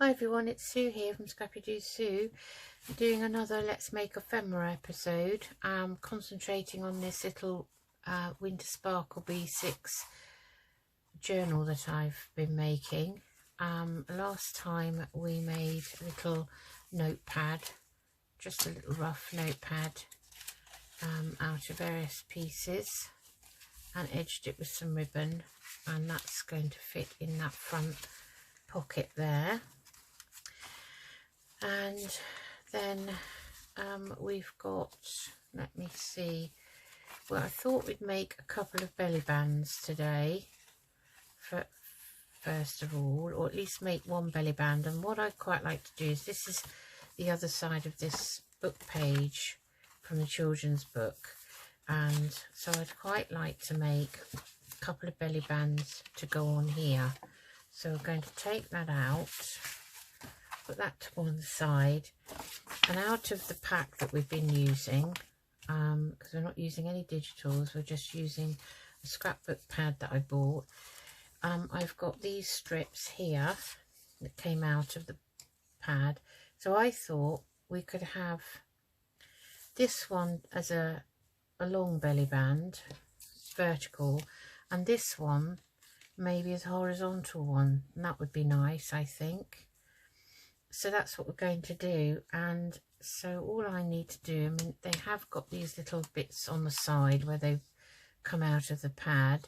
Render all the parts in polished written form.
Hi everyone, it's Sue here from Scrappy Doo Sue, doing another Let's Make Ephemera episode. Concentrating on this little Winter Sparkle B6 journal that I've been making. Last time we made a little notepad, just a little rough notepad out of various pieces, and edged it with some ribbon, and that's going to fit in that front pocket there. And then we've got, let me see, well, I thought we'd make a couple of belly bands today first of all, or at least make one belly band. And what I'd quite like to do is, this is the other side of this book page from the children's book, and so I'd quite like to make a couple of belly bands to go on here. So we're going to take that out, put that to one side, and out of the pack that we've been using, because we're not using any digitals, we're just using a scrapbook pad that I bought. I've got these strips here that came out of the pad, so I thought we could have this one as a long belly band, vertical, and this one maybe as a horizontal one, and that would be nice, I think. So that's what we're going to do. And so all I need to do, I mean, they have got these little bits on the side where they've come out of the pad,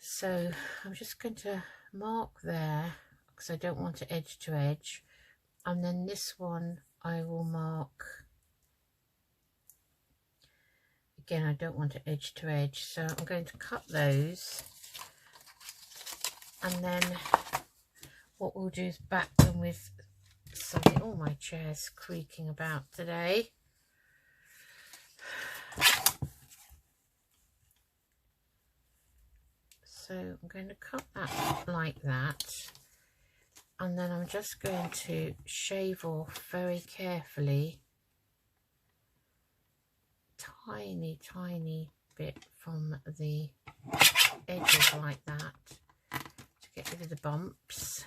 so I'm just going to mark there because I don't want to edge to edge, and then this one I will mark again, I don't want to edge to edge, so I'm going to cut those, and then what we'll do is back them with something. Oh, my chair's creaking about today. So I'm going to cut that like that, and then I'm just going to shave off very carefully tiny bit from the edges like that to get rid of the bumps.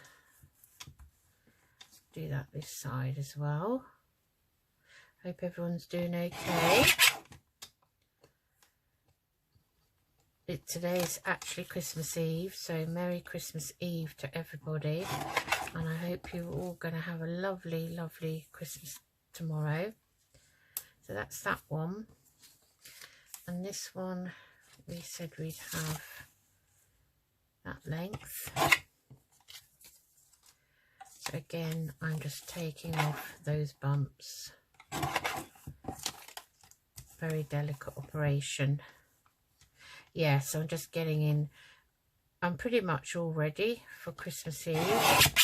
Do that this side as well. Hope everyone's doing okay. Today is actually Christmas Eve, so Merry Christmas Eve to everybody, and I hope you're all going to have a lovely Christmas tomorrow. So that's that one, and this one we said we'd have that length. So again, I'm just taking off those bumps. Very delicate operation. Yeah, so I'm just getting in. I'm pretty much all ready for Christmas Eve.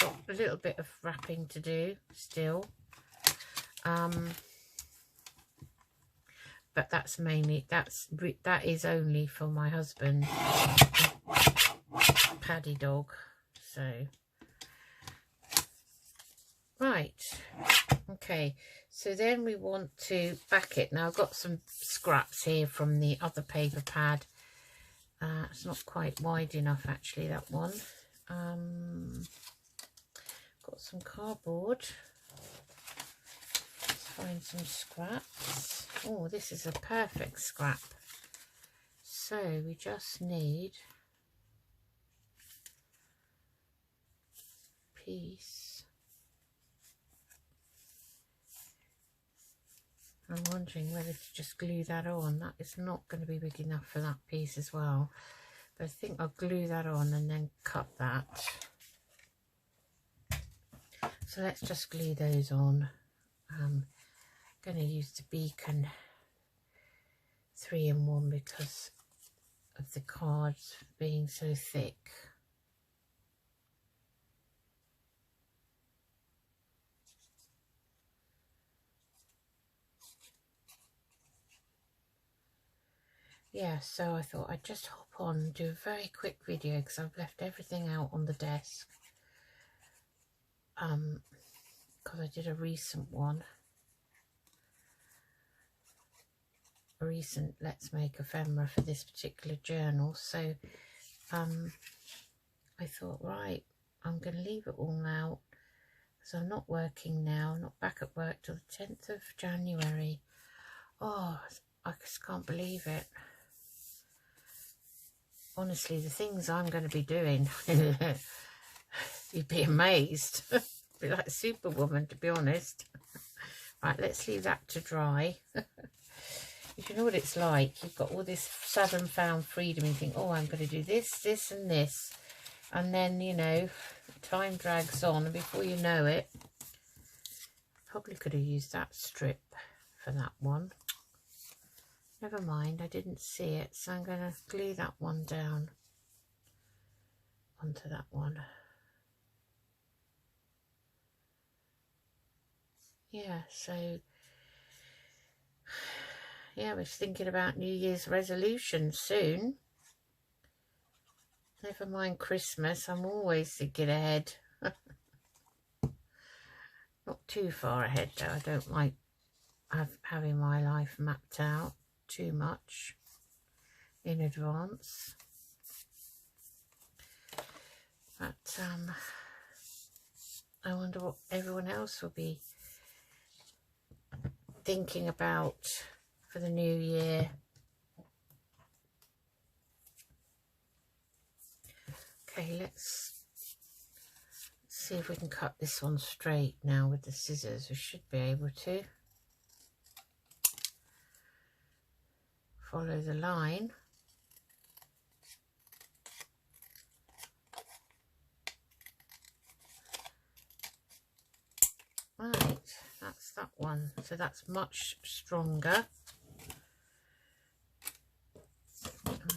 Got a little bit of wrapping to do still. But that's mainly, that is only for my husband, Paddy dog. So right, okay, so then we want to back it. Now I've got some scraps here from the other paper pad. It's not quite wide enough actually, that one. Got some cardboard. Let's find some scraps. Oh, this is a perfect scrap. So we just need a piece. I'm wondering whether to just glue that on. That is not going to be big enough for that piece as well, but I think I'll glue that on and then cut that. So let's just glue those on. I'm going to use the Beacon 3-in-1 because of the cards being so thick. Yeah, so I thought I'd just hop on and do a very quick video because I've left everything out on the desk. Because I did a recent one. A recent Let's Make Ephemera for this particular journal. So I thought, right, I'm going to leave it all out because I'm not working now. I'm not back at work till the 10th of January. Oh, I just can't believe it. Honestly, the things I'm going to be doing, you'd be amazed. Be like Superwoman, to be honest. Right, let's leave that to dry. If you know what it's like, you've got all this sudden found freedom and you think, oh, I'm going to do this, this and this. And then, you know, time drags on and before you know it, probably could have used that strip for that one. Never mind, I didn't see it, so I'm going to glue that one down onto that one. Yeah, so yeah, I was thinking about New Year's resolutions soon. Never mind Christmas, I'm always thinking ahead. Not too far ahead though, I don't like having my life mapped out too much in advance. But I wonder what everyone else will be thinking about for the new year. Okay, let's see if we can cut this one straight now with the scissors. We should be able to. Follow the line. Right, that's that one. So that's much stronger.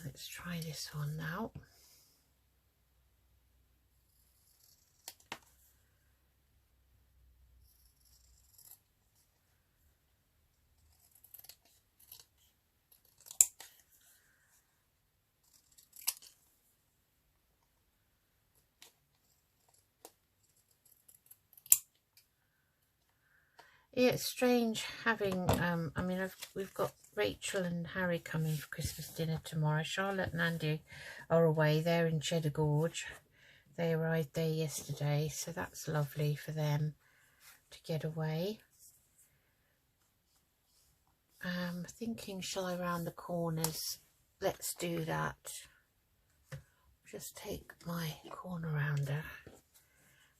Let's try this one now. Yeah, it's strange having, I mean, we've got Rachel and Harry coming for Christmas dinner tomorrow. Charlotte and Andy are away. They're in Cheddar Gorge. They arrived there yesterday, so that's lovely for them to get away. Thinking, shall I round the corners? Let's do that. Just take my corner rounder.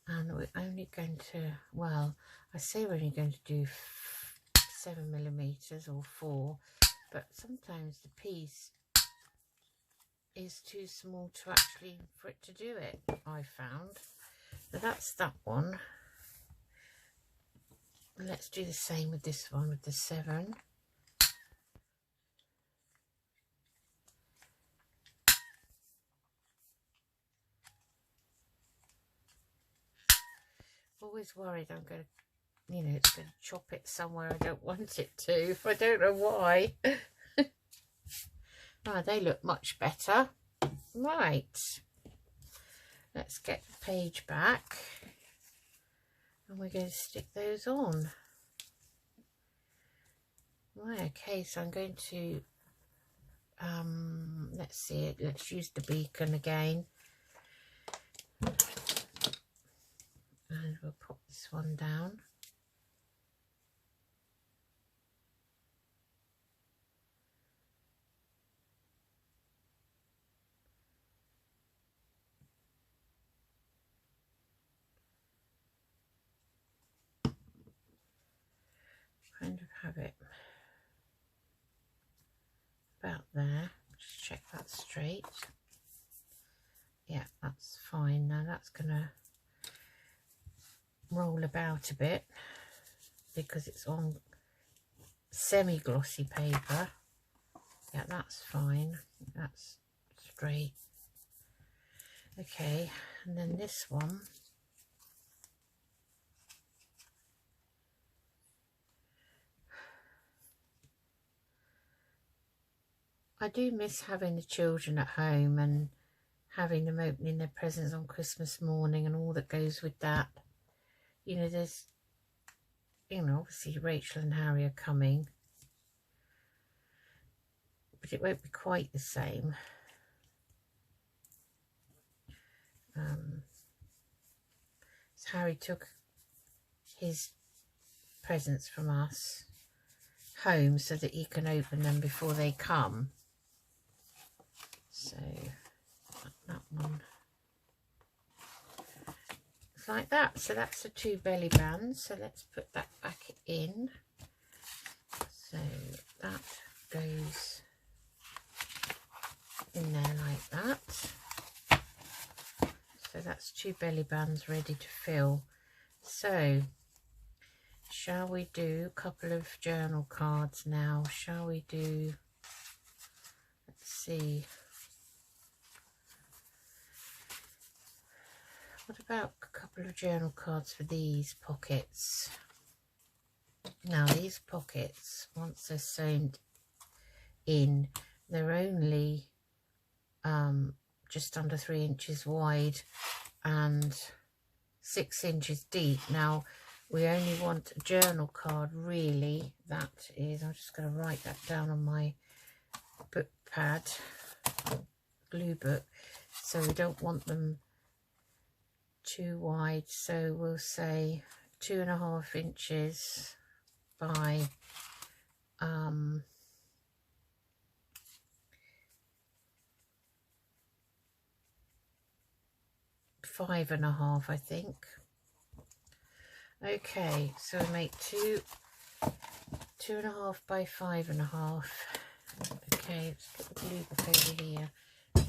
And we're only going to, well, I say we're only going to do 7mm or 4, but sometimes the piece is too small to actually, for it to do it, I found. So that's that one. Let's do the same with this one, with the 7. Always worried I'm going to, you know, it's going to chop it somewhere I don't want it to. I don't know why. Oh, they look much better. Right. Let's get the page back. And we're going to stick those on. Right, okay, so I'm going to, let's see it. Let's use the beacon again. And we'll put this one down. Kind of have it about there. Just check that's straight. Yeah, that's fine. Now that's gonna roll about a bit because it's on semi-glossy paper. Yeah, that's fine. That's straight. Okay, and then this one. I do miss having the children at home and having them opening their presents on Christmas morning and all that goes with that. You know, there's, you know, obviously Rachel and Harry are coming, but it won't be quite the same. Harry took his presents from us home so that he can open them before they come. So that one, it's like that. So that's the 2 belly bands. So let's put that back in. So that goes in there like that. So that's 2 belly bands ready to fill. So shall we do a couple of journal cards now? Shall we do, let's see, what about a couple of journal cards for these pockets? Now these pockets, once they're sewn in, they're only just under 3 inches wide and 6 inches deep. Now we only want a journal card, really. That is, I'm just going to write that down on my book pad, glue book. So we don't want them too wide. So we'll say 2.5 inches by 5.5, I think. Okay, so we make 2.5 by 5.5. Okay, let's put the glue book over here.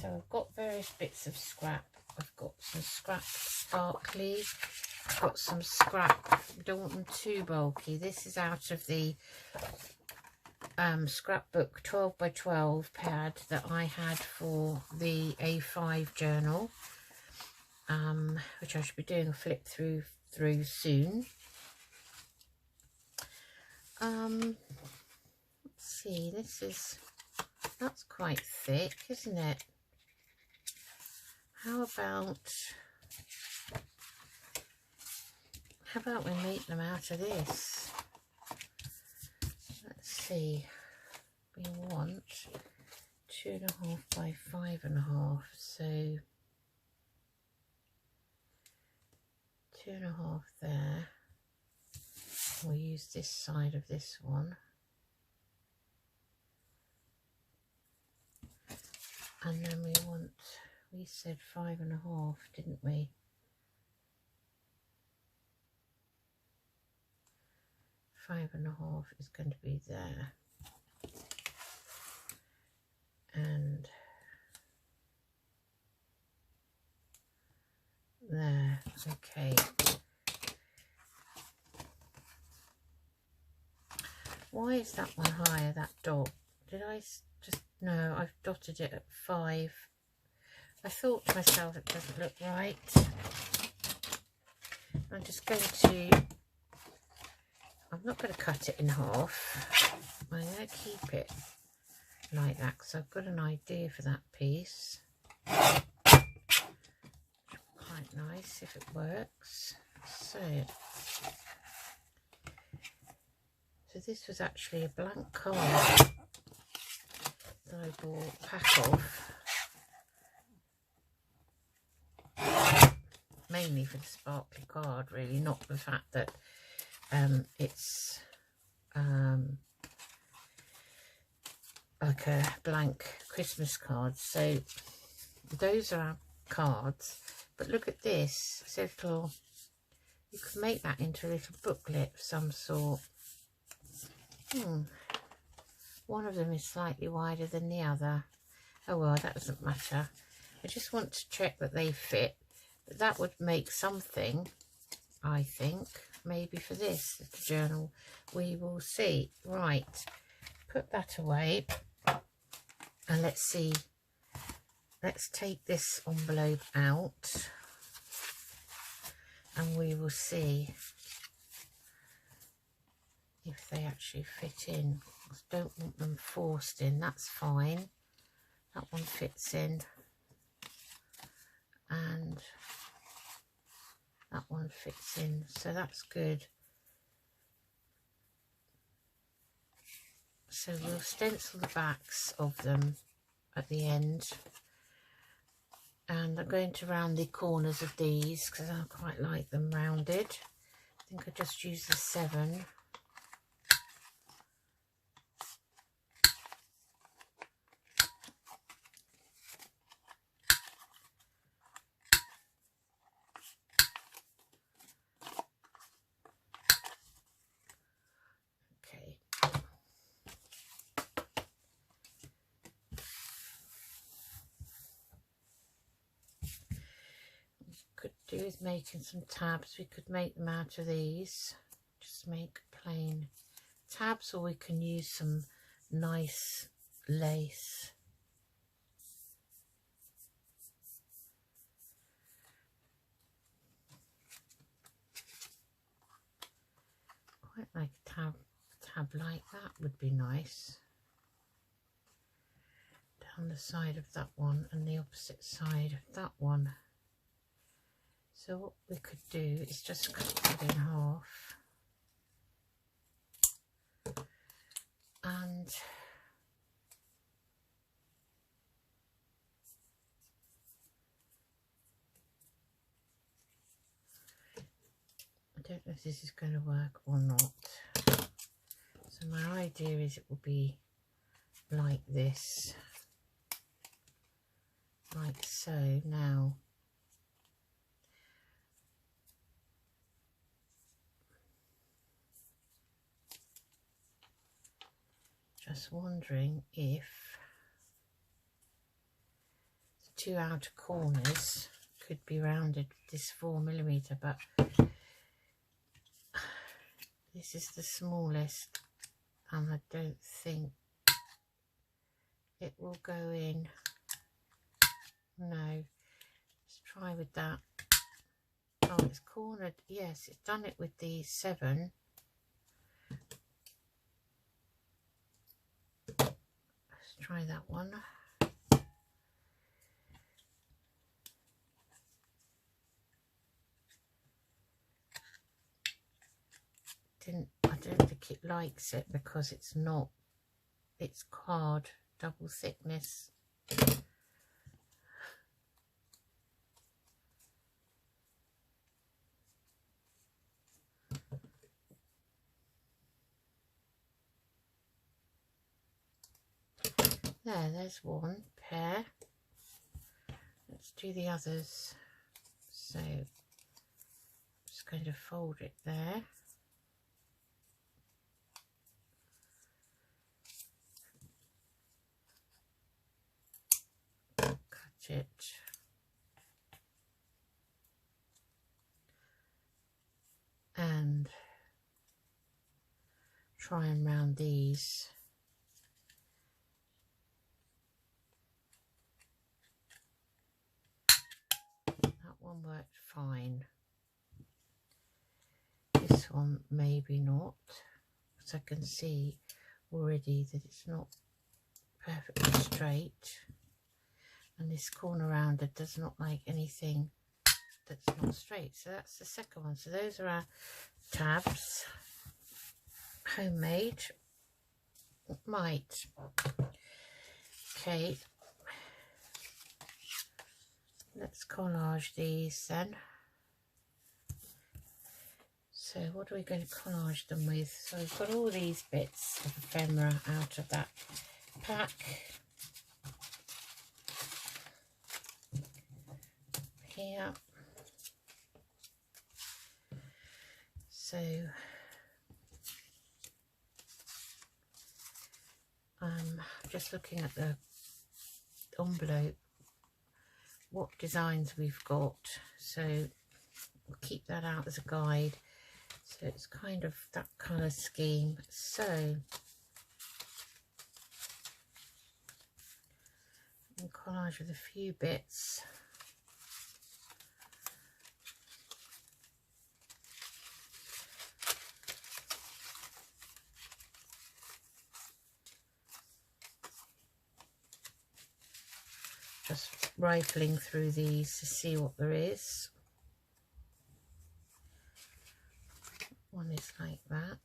So I've got various bits of scrap. I've got some scrap sparkly. I've got some scrap. I don't want them too bulky. This is out of the scrapbook 12 by 12 pad that I had for the A5 journal, which I should be doing a flip through soon. Let's see, that's quite thick, isn't it? How about we make them out of this? Let's see, we want 2.5 by 5.5, so 2.5 there. We'll use this side of this one, and then we said 5.5, didn't we? 5.5 is going to be there, and there. Okay. Why is that one higher, that dot? Did I just, no, I've dotted it at 5. I thought to myself it doesn't look right. I'm just going to, I'm not going to cut it in half. I'm going to keep it like that because I've got an idea for that piece. Quite nice if it works. So this was actually a blank card that I bought a pack of, mainly for the sparkly card, really, not the fact that it's like a blank Christmas card. So those are our cards, but look at this. It's a little, you could make that into a little booklet of some sort. One of them is slightly wider than the other. Oh well, that doesn't matter. I just want to check that they fit. But that would make something, I think, maybe for this little journal. We will see. Right, put that away. And let's see. Let's take this envelope out. And we will see if they actually fit in. I don't want them forced in, that's fine. That one fits in, and that one fits in, so that's good. So we'll stencil the backs of them at the end, And I'm going to round the corners of these because I quite like them rounded. I think I just use the 7. Okay. Could do with making some tabs. We could make them out of these. Just make plain tabs, or we can use some nice lace. Quite like a tab like that would be nice. Down the side of that one and the opposite side of that one. So what we could do is just cut it in half. And I don't know if this is going to work or not. So my idea is it will be like this, like so. Now just wondering if the 2 outer corners could be rounded with this 4mm, but this is the smallest and I don't think it will go in. No, let's try with that. Oh, it's cornered. Yes, it's done it with the 7. Let's try that one. I don't think it likes it because it's not, it's card, double thickness. There's one pair. Let's do the others. So I'm just going to fold it there. Cut it. And try and round these. That one worked fine. This one maybe not, because I can see already that it's not perfectly straight, and this corner rounder does not like anything that's not straight. So that's the second one. So those are our tabs, homemade. Right, okay, let's collage these then. So what are we going to collage them with? So we've got all these bits of ephemera out of that pack. Here. So I'm just looking at the envelope, what designs we've got. So we'll keep that out as a guide. So it's kind of that colour scheme. So I'll collage with a few bits. Just rifling through these to see what there is. One is like that.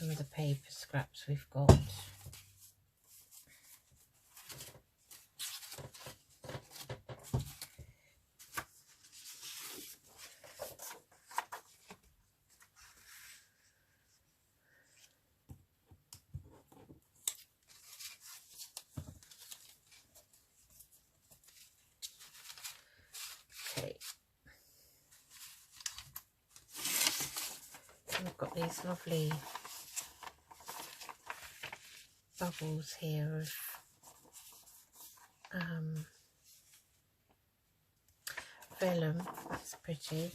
some of the paper scraps we've got. Okay. And we've got these lovely bubbles here of vellum. That's pretty.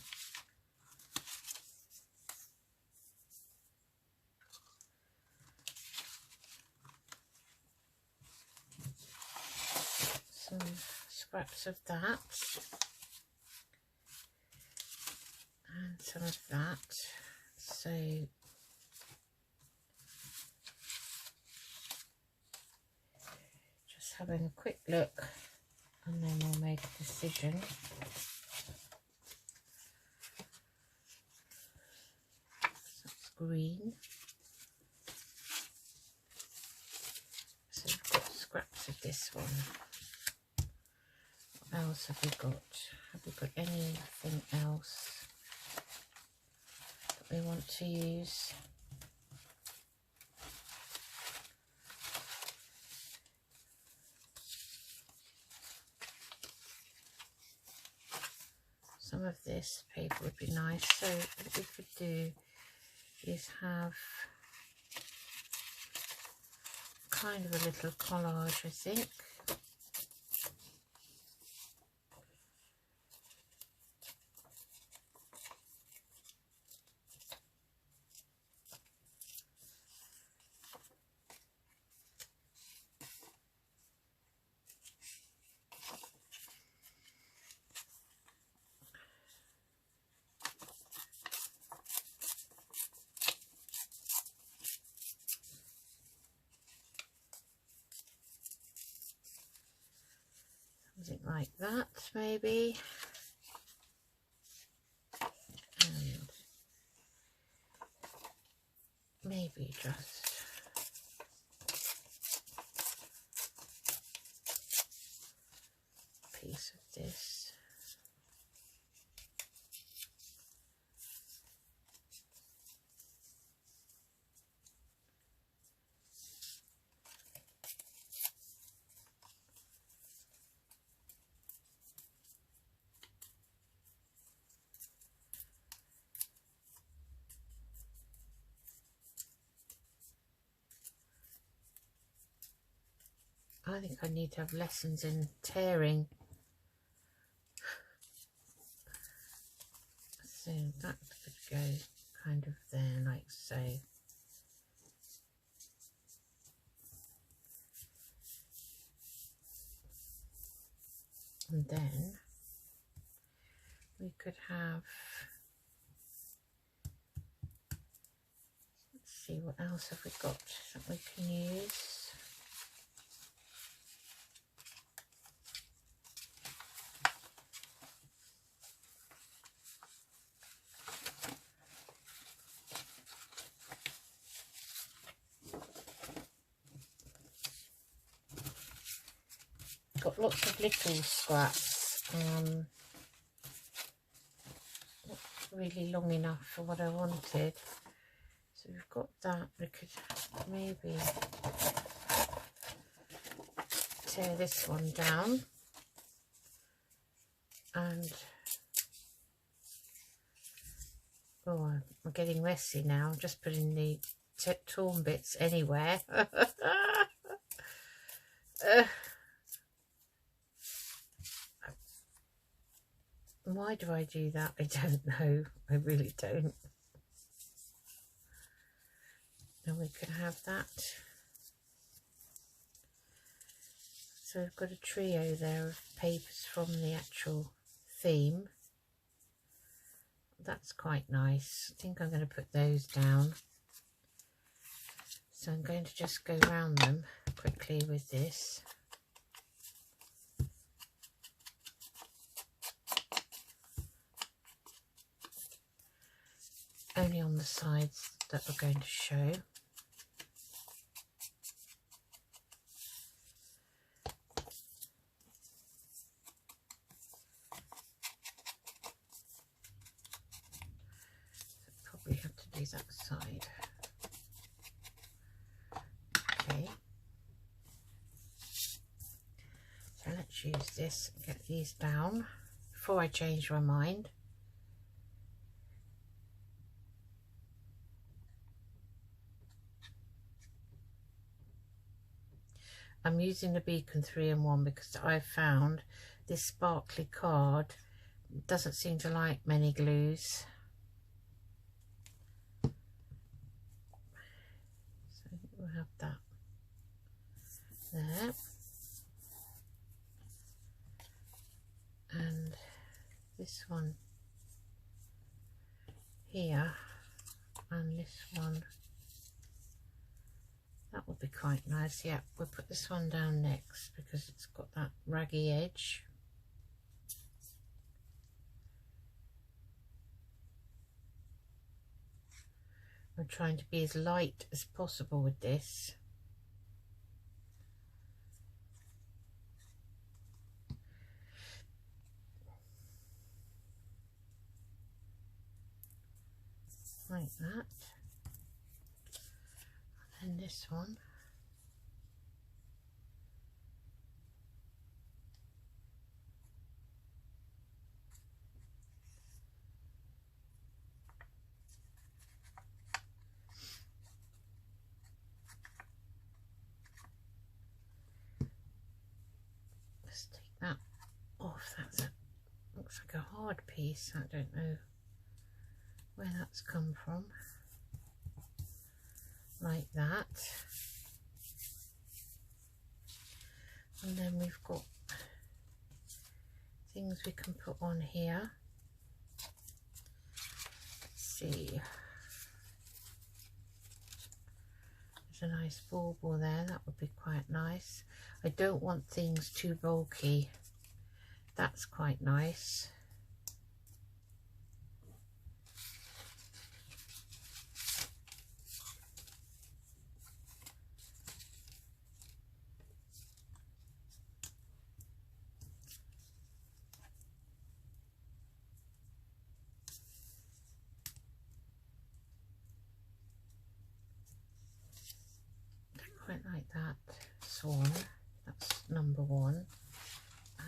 Some scraps of that and some of that. So just having a quick look and then we'll make a decision. That's green. So we've got scraps of this one. What else have we got? Have we got anything else that we want to use? Some of this paper would be nice. So what we could do is have kind of a little collage, I think. Something like that, maybe. And maybe just a piece of this. I think I need to have lessons in tearing. So that could go kind of there, like so. And then we could have, let's see, what else have we got that we can use? Got lots of little scraps, not really long enough for what I wanted. So we've got that. We could maybe tear this one down and oh, I'm getting messy now. I'm just putting the torn bits anywhere. Why do I do that? I don't know. I really don't. And we can have that. So we've got a trio there of papers from the actual theme. That's quite nice. I think I'm going to put those down. So I'm going to just go around them quickly with this. Only on the sides that we're going to show. do that side. Okay. So let's use this and get these down before I change my mind. I'm using the beacon 3-in-1 because I found this sparkly card doesn't seem to like many glues. So we'll have that there. And this one here, and this one, that would be quite nice. Yeah, we'll put this one down next because it's got that raggy edge. I'm trying to be as light as possible with this. Like that. And this one. Let's take that off. Looks like a hard piece. I don't know where that's come from. Like that. And then we've got things we can put on here. Let's see. There's a nice bauble there. That would be quite nice. I don't want things too bulky. That's quite nice. Quite like that swan. That's number 1.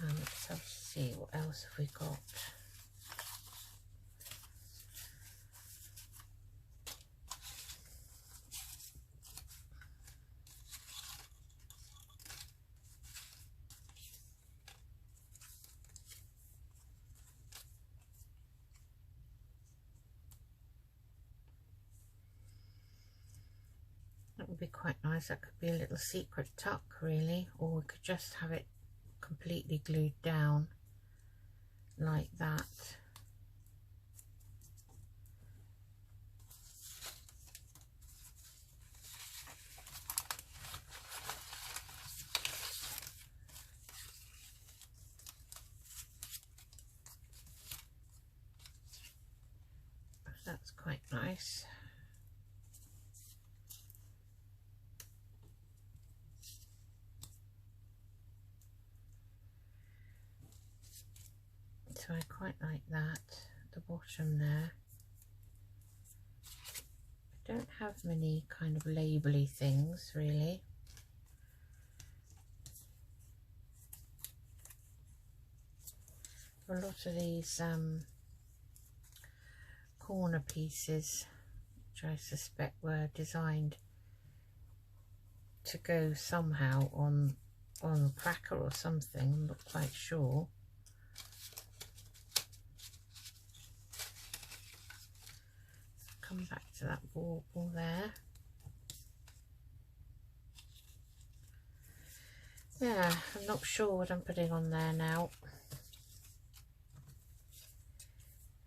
Let's have to see what else have we got. That would be quite nice. That could be a little secret tuck really, or we could just have it completely glued down like that. That's quite nice. So I quite like that, the bottom there. I don't have many kind of labelly things really. A lot of these corner pieces, which I suspect were designed to go somehow on a cracker or something, I'm not quite sure. Come back to that bauble there. Yeah, I'm not sure what I'm putting on there now.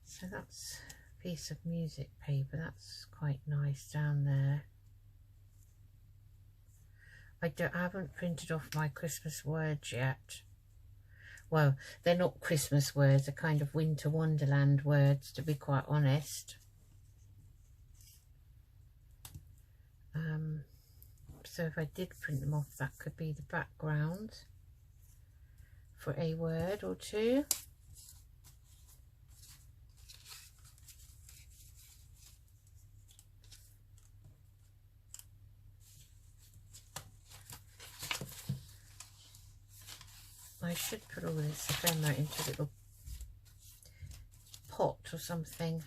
So that's a piece of music paper. That's quite nice down there. I haven't printed off my Christmas words yet. Well, they're not Christmas words, they're kind of winter wonderland words, to be quite honest. So if I did print them off, that could be the background for a word or two. I should put all this ephemera into a little pot or something.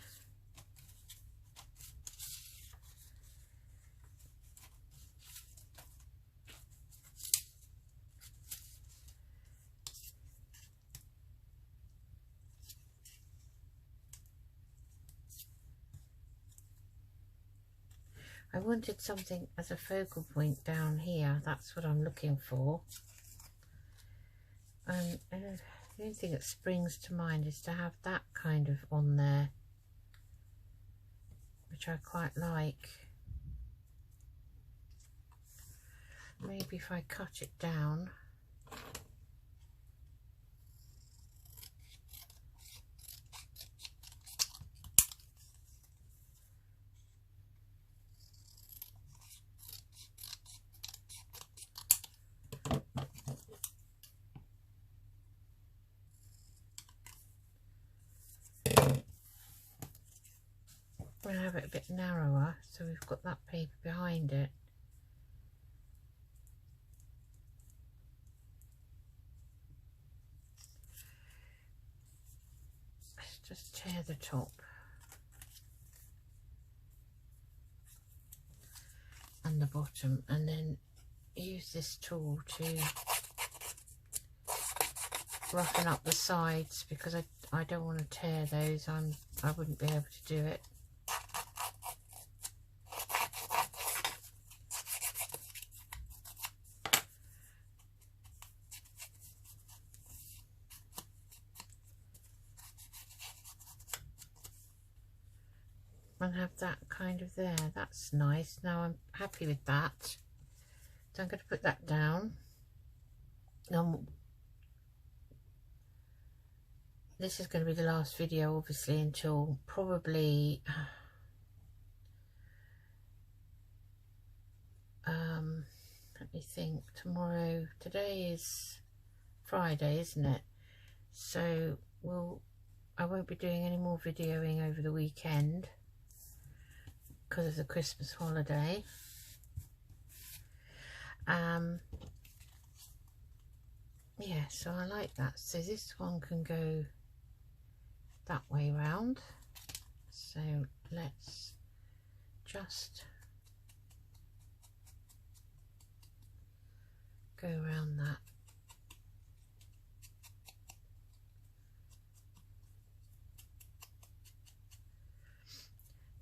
I wanted something as a focal point down here. That's what I'm looking for. And the only thing that springs to mind is to have that kind of on there, which I quite like. Maybe if I cut it down. I'm going to have it a bit narrower, so we've got that paper behind it. Let's just tear the top. And the bottom, and then use this tool to roughen up the sides, because I don't want to tear those. I wouldn't be able to do it. And have that kind of there. That's nice. Now I'm happy with that, so I'm going to put that down. This is going to be the last video, obviously, until probably let me think. Today is Friday, isn't it? So I won't be doing any more videoing over the weekend because of the Christmas holiday. Yeah, so I like that. So this one can go that way round. So let's just go around that.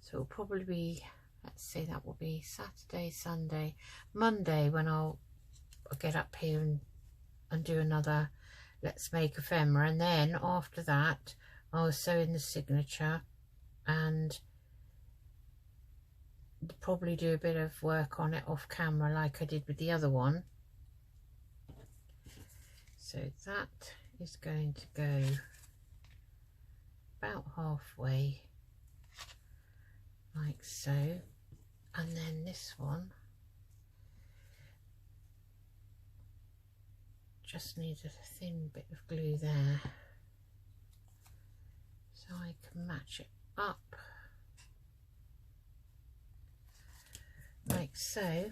So it'll probably be, let's say that will be Saturday, Sunday, Monday when I'll get up here and do another Let's Make Ephemera, and then after that I'll sew in the signature and probably do a bit of work on it off camera like I did with the other one. So that is going to go about halfway, like so, and then this one just needs a thin bit of glue there so I can match it up like so.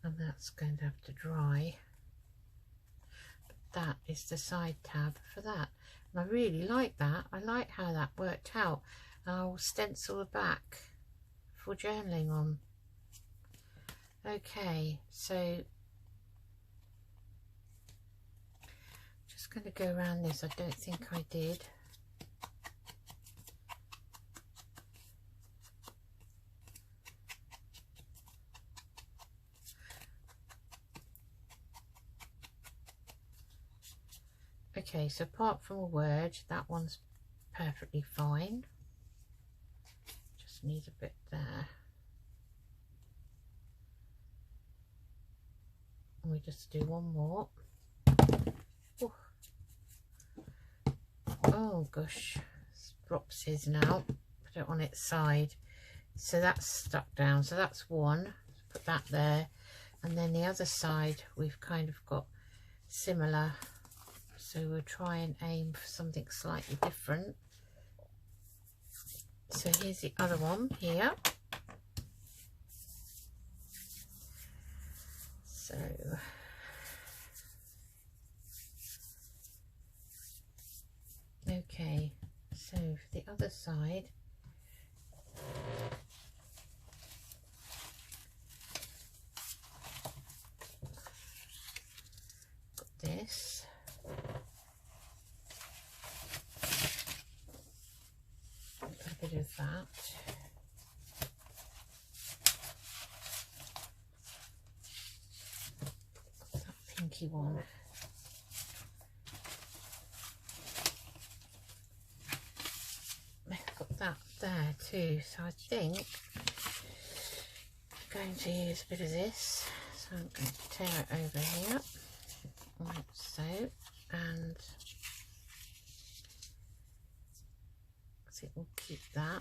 And that's going to have to dry. But that is the side tab for that. And I really like that. I like how that worked out. And I'll stencil the back for journaling on. Okay, so just going to go around this. I don't think I did. Okay, so apart from a word, that one's perfectly fine. Just need a bit there. And we just do one more. Ooh. Oh gosh, drops his now. Put it on its side. So that's stuck down. So that's one. Put that there. And then the other side, we've kind of got similar so we'll try and aim for something slightly different. So here's the other one here. So okay, so for the other side, got this. A bit of that. That pinky one. I've got that there too, so I think I'm going to use a bit of this. So I'm going to tear it over here, like so, and it will keep that.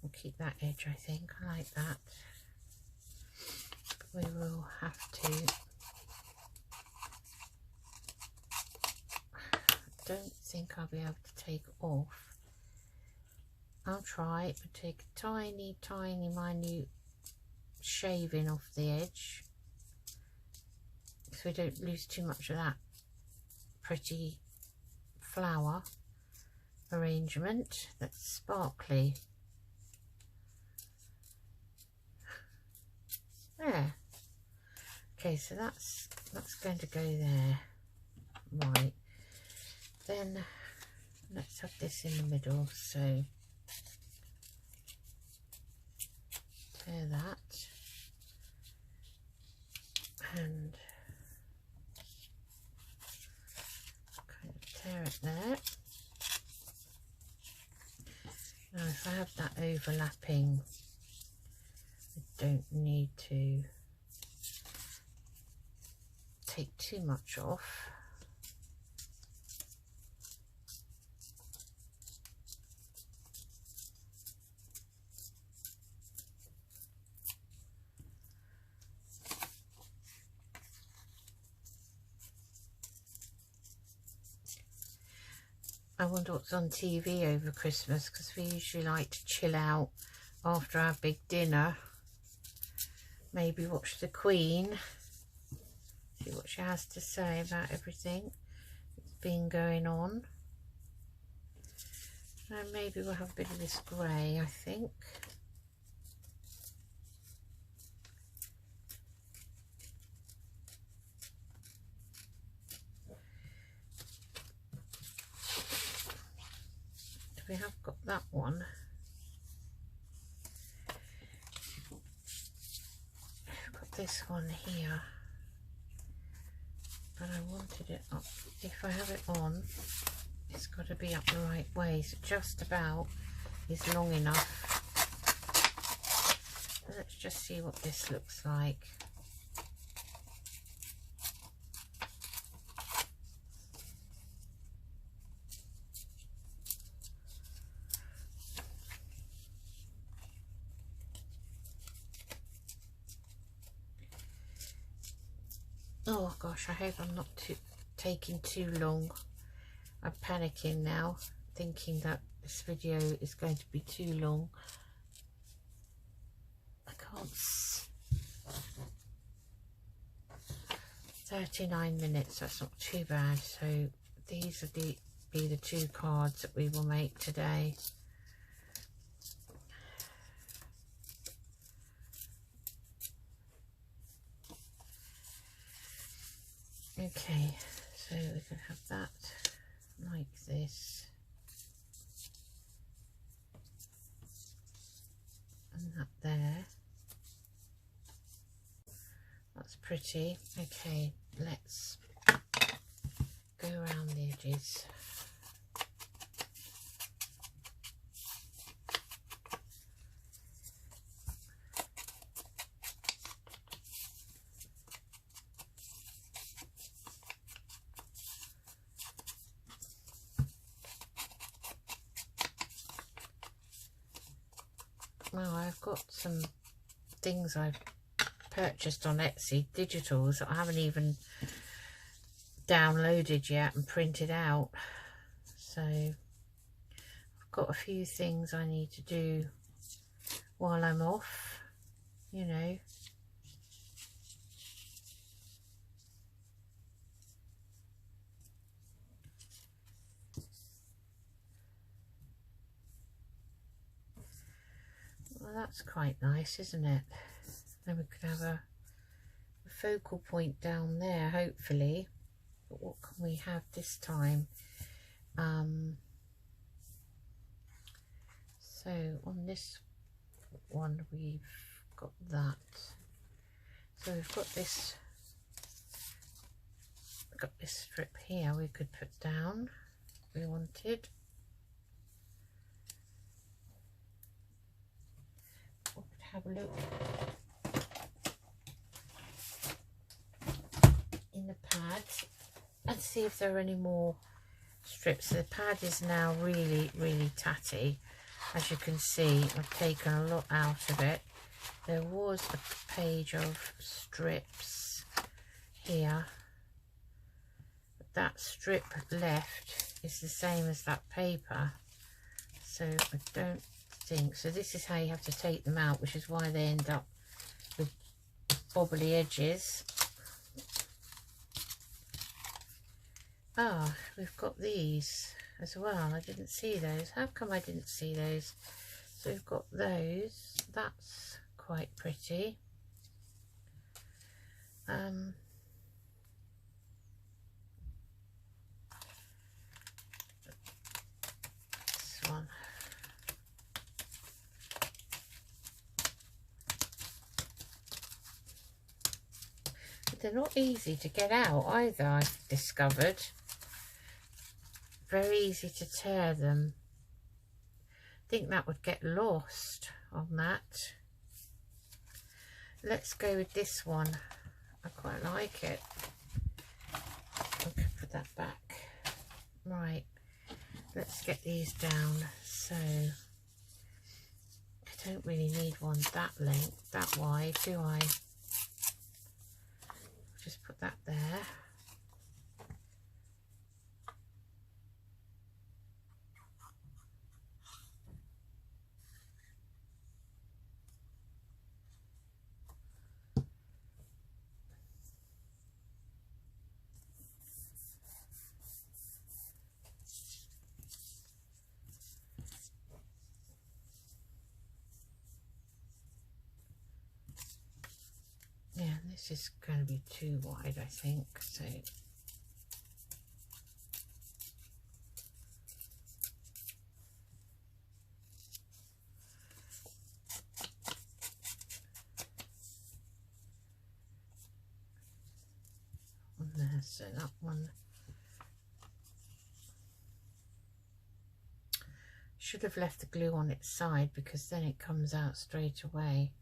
We'll keep that edge, I think. I like that. But we will have to. I don't think I'll be able to take off. I'll try it, but take a tiny, tiny, minute shaving off the edge so we don't lose too much of that pretty flower arrangement that's sparkly. There. Okay, so that's going to go there. Right. Then let's have this in the middle, so tear that and kind of tear it there. Now if I have that overlapping, I don't need to take too much off. I wonder what's on TV over Christmas, because we usually like to chill out after our big dinner. Maybe watch the Queen, see what she has to say about everything that's been going on. And maybe we'll have a bit of this grey, I think. We have got that one. I've got this one here, but I wanted it up. If I have it on, it's got to be up the right way, so just about is long enough. So let's just see what this looks like. Oh gosh, I hope I'm not taking too long. I'm panicking now, thinking that this video is going to be too long. I can't. 39 minutes, that's not too bad. So these are be the two cards that we will make today. Okay, so we can have that like this, and that there. That's pretty. Okay, let's go around the edges. well, I've got some things I've purchased on Etsy, digitals, that I haven't even downloaded yet and printed out. So I've got a few things I need to do while I'm off, you know. Well, that's quite nice, isn't it? Then we could have a focal point down there, hopefully. But what can we have this time? So on this one we've got that. So we've got this strip here we could put down if we wanted. We could have a look in the pad and see if there are any more strips. The pad is now really tatty. As you can see, I've taken a lot out of it. There was a page of strips here, but that strip left is the same as that paper, so I don't think so. This is how you have to take them out, which is why they end up with bobbly edges. Ah, we've got these as well. I didn't see those. How come I didn't see those? So we've got those. That's quite pretty. This one. But they're not easy to get out either, I've discovered. Very easy to tear them. I think that would get lost on that. Let's go with this one. I quite like it. I can put that back. Right, let's get these down. So I don't really need one that length, that wide, do I? Just put that there. Yeah, this is going to be too wide, I think, so on there, so that one should have left the glue on its side, because then it comes out straight away.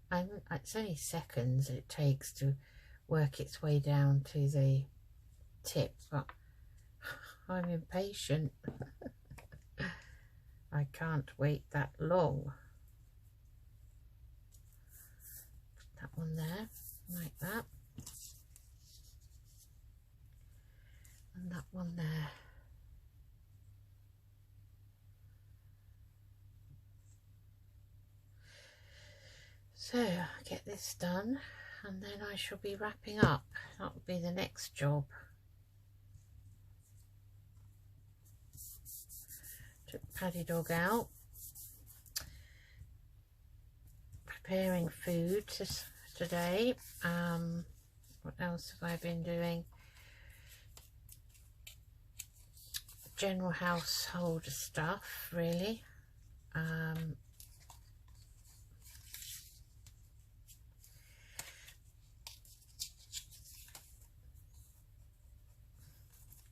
And it's only seconds it takes to work its way down to the tip, but I'm impatient. I can't wait that long. Put that one there, like that. And that one there. So I'll get this done and then I shall be wrapping up. That will be the next job. Took Paddy Dog out. Preparing food today. What else have I been doing? General household stuff, really. I'm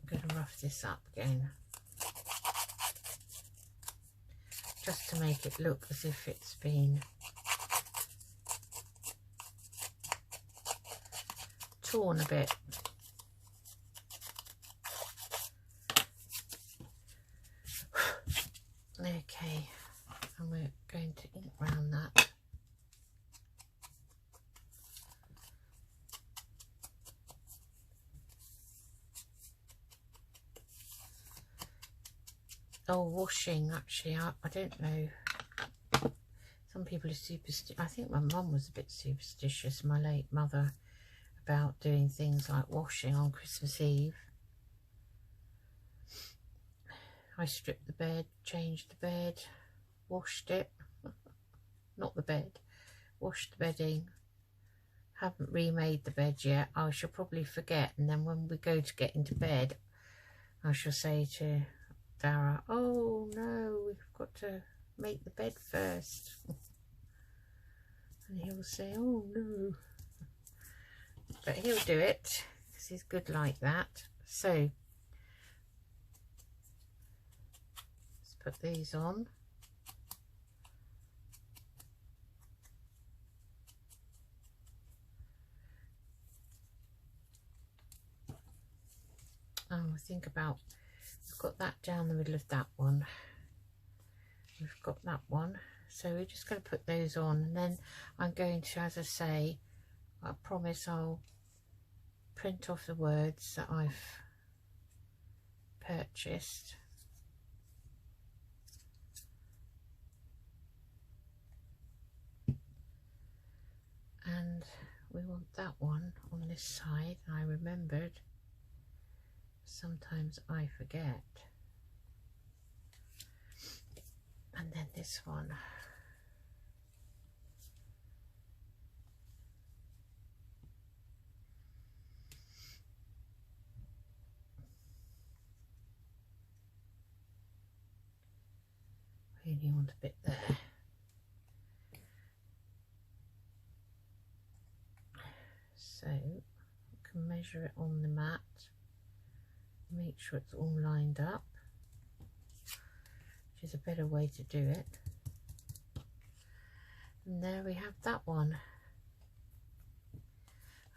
going to rough this up again, just to make it look as if it's been torn a bit. Okay, and we're washing, actually. I don't know. Some people are superstitious. I think my mum was a bit superstitious, my late mother, about doing things like washing on Christmas Eve. I stripped the bed, changed the bed, washed it. Not the bed, washed the bedding. Haven't remade the bed yet. I shall probably forget, and then when we go to get into bed, I shall say to Dara, oh no, we've got to make the bed first. And he'll say, oh no. But he'll do it, because he's good like that. So, let's put these on. Oh, think about, we've got that down the middle of that one. We've got that one. So we're just going to put those on, and then I'm going to, as I say, I promise I'll print off the words that I've purchased. And we want that one on this side. I remembered. Sometimes I forget. And then this one. Really want a bit there. So I can measure it on the mat. Make sure it's all lined up, which is a better way to do it. And there we have that one.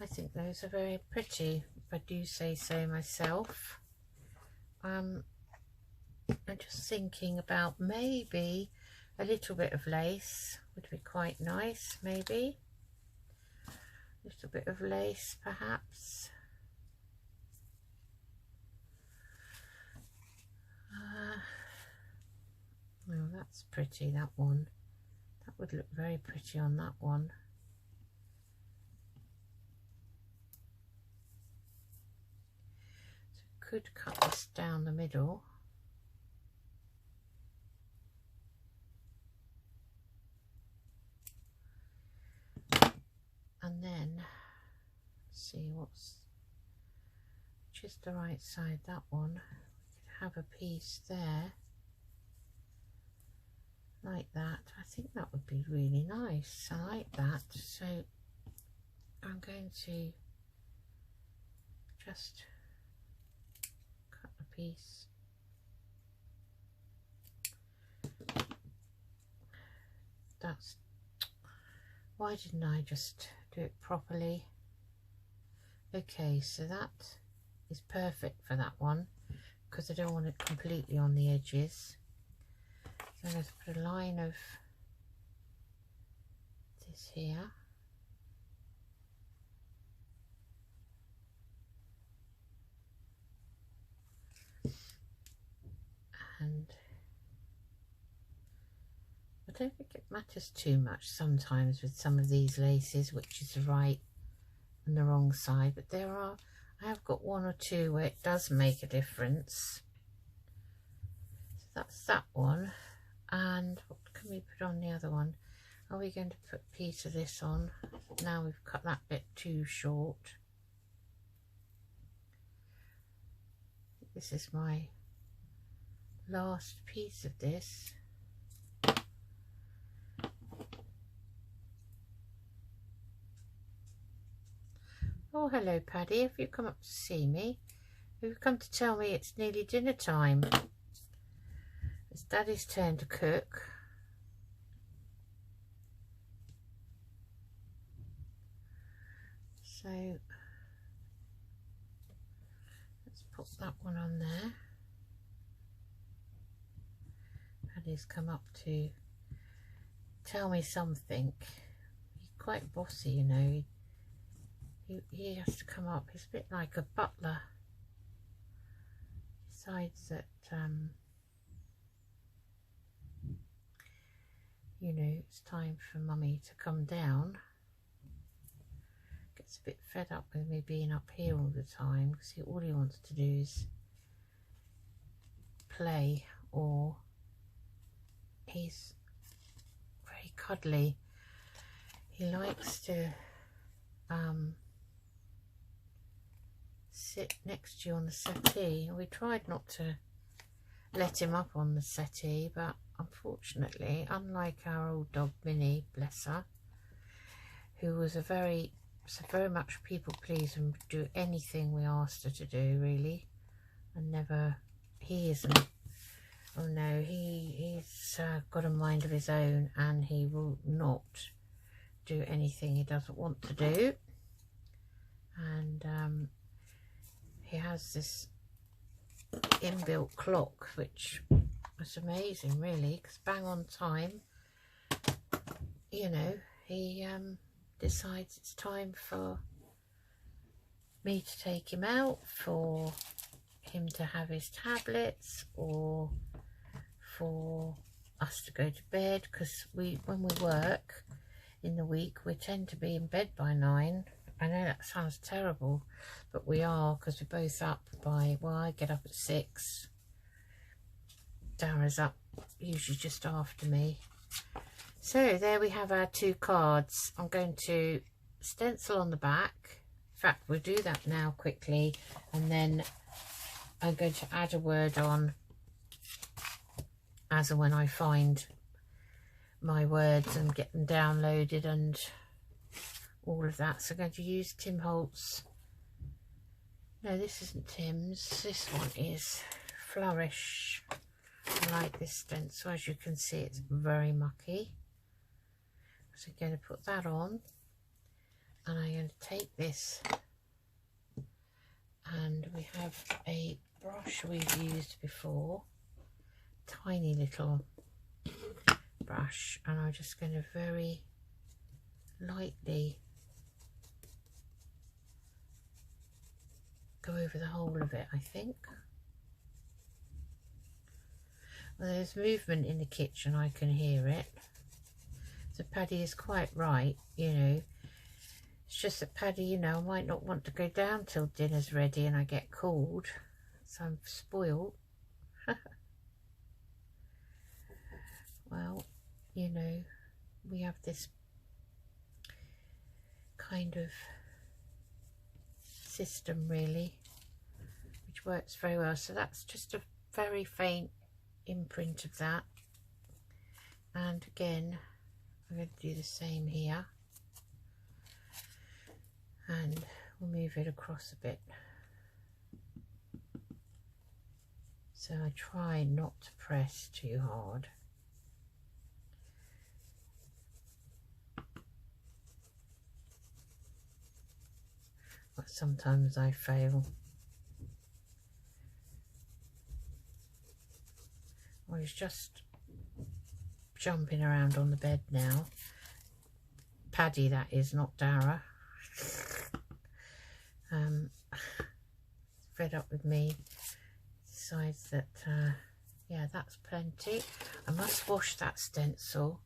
I think those are very pretty, if I do say so myself. I'm just thinking about maybe a little bit of lace would be quite nice, maybe. A little bit of lace perhaps. Well, that's pretty, that one. That would look very pretty on that one. So could cut this down the middle. And then see which is the right side, that one. We could have a piece there. Like that. I think that would be really nice. I like that. So I'm going to just cut a piece. That's, why didn't I just do it properly? Okay, so that is perfect for that one, because I don't want it completely on the edges. So I'm going to put a line of this here. And I don't think it matters too much sometimes with some of these laces, which is the right and the wrong side, but there are, I have got one or two where it does make a difference. So that's that one. And what can we put on the other one? Are we going to put a piece of this on? Now we've cut that bit too short. This is my last piece of this. Oh, hello Paddy, have you come up to see me? You've come to tell me it's nearly dinner time. It's Daddy's turn to cook. So let's put that one on there. Paddy's come up to tell me something. He's quite bossy, you know. He has to come up. He's a bit like a butler. Besides that, you know, it's time for Mummy to come down. Gets a bit fed up with me being up here all the time, because all he wants to do is play, or he's very cuddly. He likes to sit next to you on the settee. We tried not to let him up on the settee, but unfortunately, unlike our old dog Minnie, bless her, who was very much people pleaser and would do anything we asked her to do, really, and never, he isn't. Oh no, he's got a mind of his own, and he will not do anything he doesn't want to do. And he has this inbuilt clock, which was amazing, really, because bang on time, you know, he decides it's time for me to take him out, for him to have his tablets, or for us to go to bed, because when we work in the week, we tend to be in bed by 9. I know that sounds terrible, but we are, because we're both up by, well, I get up at 6. Dara's up usually just after me. So there we have our 2 cards. I'm going to stencil on the back. In fact, we'll do that now quickly, and then I'm going to add a word on as and when I find my words and get them downloaded and all of that. So I'm going to use Tim Holt's, no, this isn't Tim's, this one is Flourish. I like this stencil. As you can see, it's very mucky. So I'm going to put that on, and I'm going to take this, and we have a brush we've used before, tiny little brush, and I'm just going to very lightly go over the whole of it, I think. Well, there's movement in the kitchen, I can hear it. So Paddy is quite right, you know. It's just that Paddy, you know, I might not want to go down till dinner's ready and I get called, so I'm spoiled. Well, you know, we have this kind of system, really, which works very well. So that's just a very faint imprint of that, and again I'm going to do the same here, and we'll move it across a bit. So I try not to press too hard. But sometimes I fail. I was just jumping around on the bed now. Paddy, that is, not Dara. Fed up with me. Decides that, yeah, that's plenty. I must wash that stencil.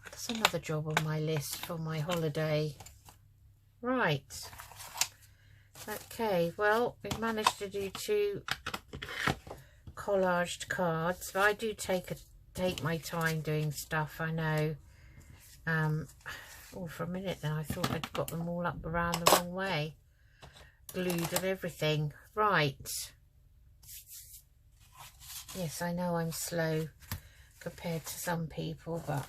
That's another job on my list for my holiday. Right. Okay, well, we've managed to do 2 collaged cards. I do take my time doing stuff, I know. Oh, for a minute then I thought I'd got them all up around the wrong way, glued and everything. Right, yes, I know I'm slow compared to some people, but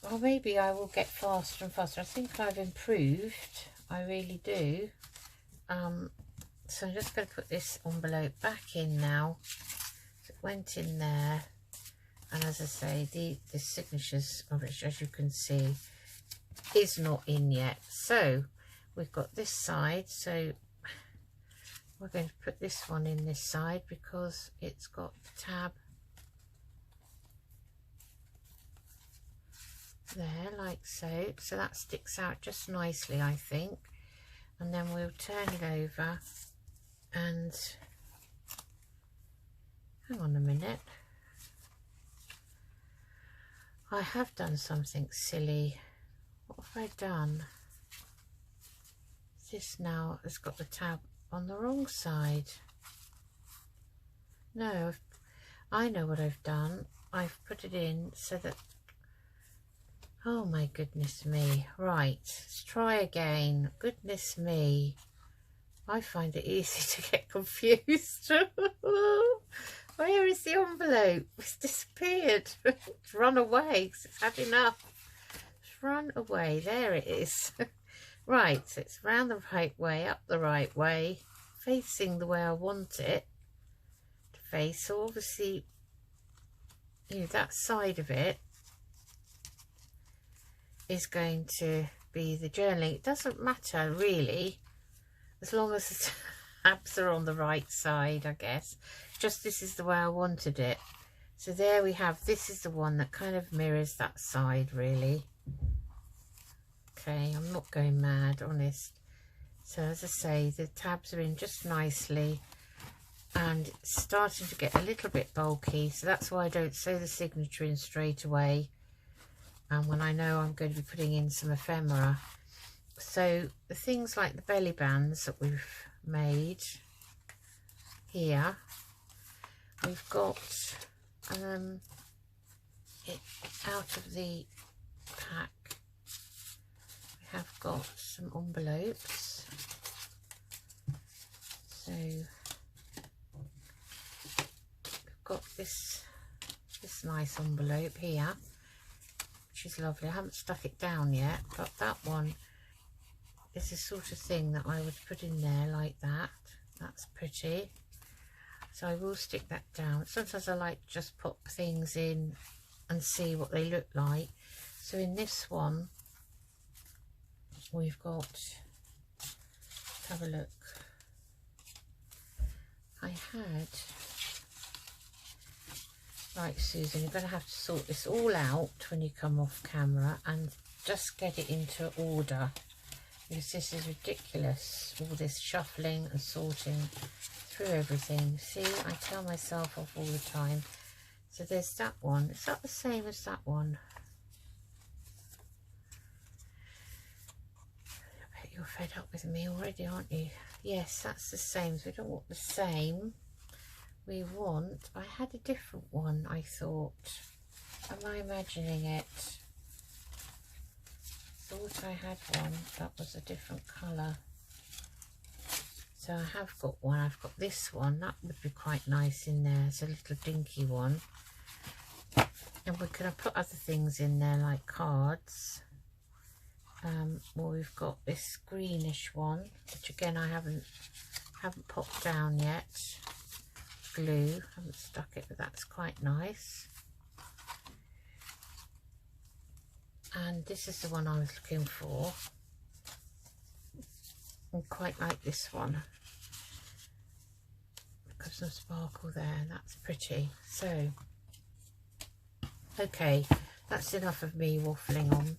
well, maybe I will get faster and faster. I think I've improved, I really do. So I'm just going to put this envelope back in now. So it went in there, and as I say, the signatures of it, as you can see, is not in yet. So we've got this side, so we're going to put this one in this side because it's got the tab there, like so. So that sticks out just nicely, I think. And then we'll turn it over and hang on a minute. I have done something silly. What have I done? This now has got the tab on the wrong side. No, I know what I've done. I've put it in so that, oh my goodness me. Right, let's try again. Goodness me. I find it easy to get confused. Where is the envelope? It's disappeared. It's run away because it's had enough. It's run away. There it is. Right, so it's round the right way, up the right way, facing the way I want it to face. So obviously, you know, that side of it is going to be the journaling. It doesn't matter really, as long as the tabs are on the right side, I guess. Just this is the way I wanted it. So there we have, this is the one that kind of mirrors that side really. Okay, I'm not going mad, honest. So as I say, the tabs are in just nicely and it's starting to get a little bit bulky, so that's why I don't sew the signature in straight away, and when I know I'm going to be putting in some ephemera. So the things like the belly bands that we've made here, we've got it out of the pack. We have got some envelopes. So we've got this nice envelope here, which is lovely. I haven't stuck it down yet, but that one is the sort of thing that I would put in there like that. That's pretty. So I will stick that down. Sometimes I like to just pop things in and see what they look like. So in this one, we've got, let's have a look. I had, right Susan, you're going to have to sort this all out when you come off camera and just get it into order, because this is ridiculous, all this shuffling and sorting through everything. See, I tell myself off all the time. So there's that one. Is that the same as that one? I bet you're fed up with me already, aren't you? Yes, that's the same. So we don't want the same. We want, I had a different one, I thought. Am I imagining it? Thought I had one that was a different colour. So I have got one. I've got this one. That would be quite nice in there. It's a little dinky one. And we're going to put other things in there like cards. Well, we've got this greenish one, which again I haven't popped down yet. Glue, haven't stuck it, but that's quite nice. And this is the one I was looking for. I quite like this one. Got some sparkle there, and that's pretty. So, okay, that's enough of me waffling on.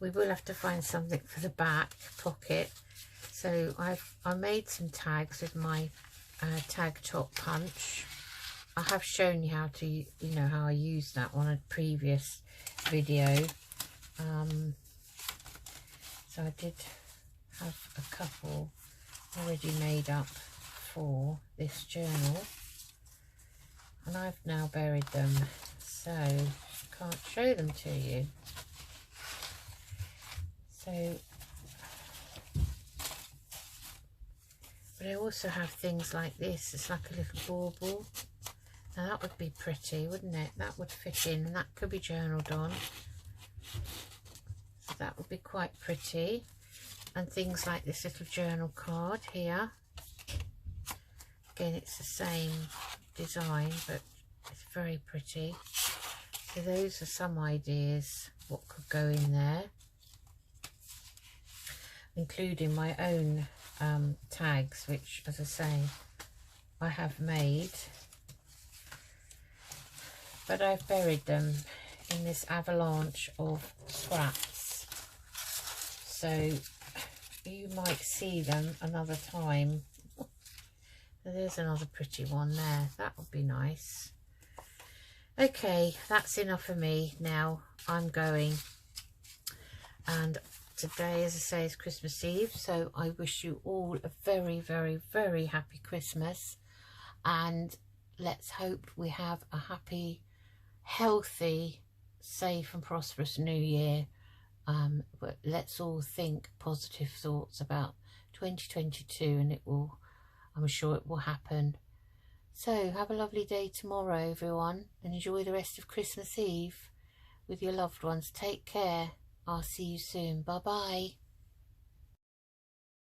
We will have to find something for the back pocket. So I made some tags with my tag top punch. I have shown you how to, you know, how I use that on a previous video. So I did have a couple already made up for this journal, and I've now buried them, so I can't show them to you. So, but I also have things like this. It's like a little bauble. Now that would be pretty, wouldn't it? That would fit in, and that could be journaled on. So that would be quite pretty. And things like this little journal card here. Again, it's the same design, but it's very pretty. So those are some ideas what could go in there, including my own tags, which, as I say, I have made, but I've buried them in this avalanche of scraps, so you might see them another time. There's another pretty one there. That would be nice. Okay, that's enough of me now. I'm going. And today, as I say, is Christmas Eve, so I wish you all a very, very, very happy Christmas, and let's hope we have a happy, healthy, safe and prosperous new year. But let's all think positive thoughts about 2022, and I'm sure it will happen. So have a lovely day tomorrow, everyone, and enjoy the rest of Christmas Eve with your loved ones. Take care. I'll see you soon. Bye bye.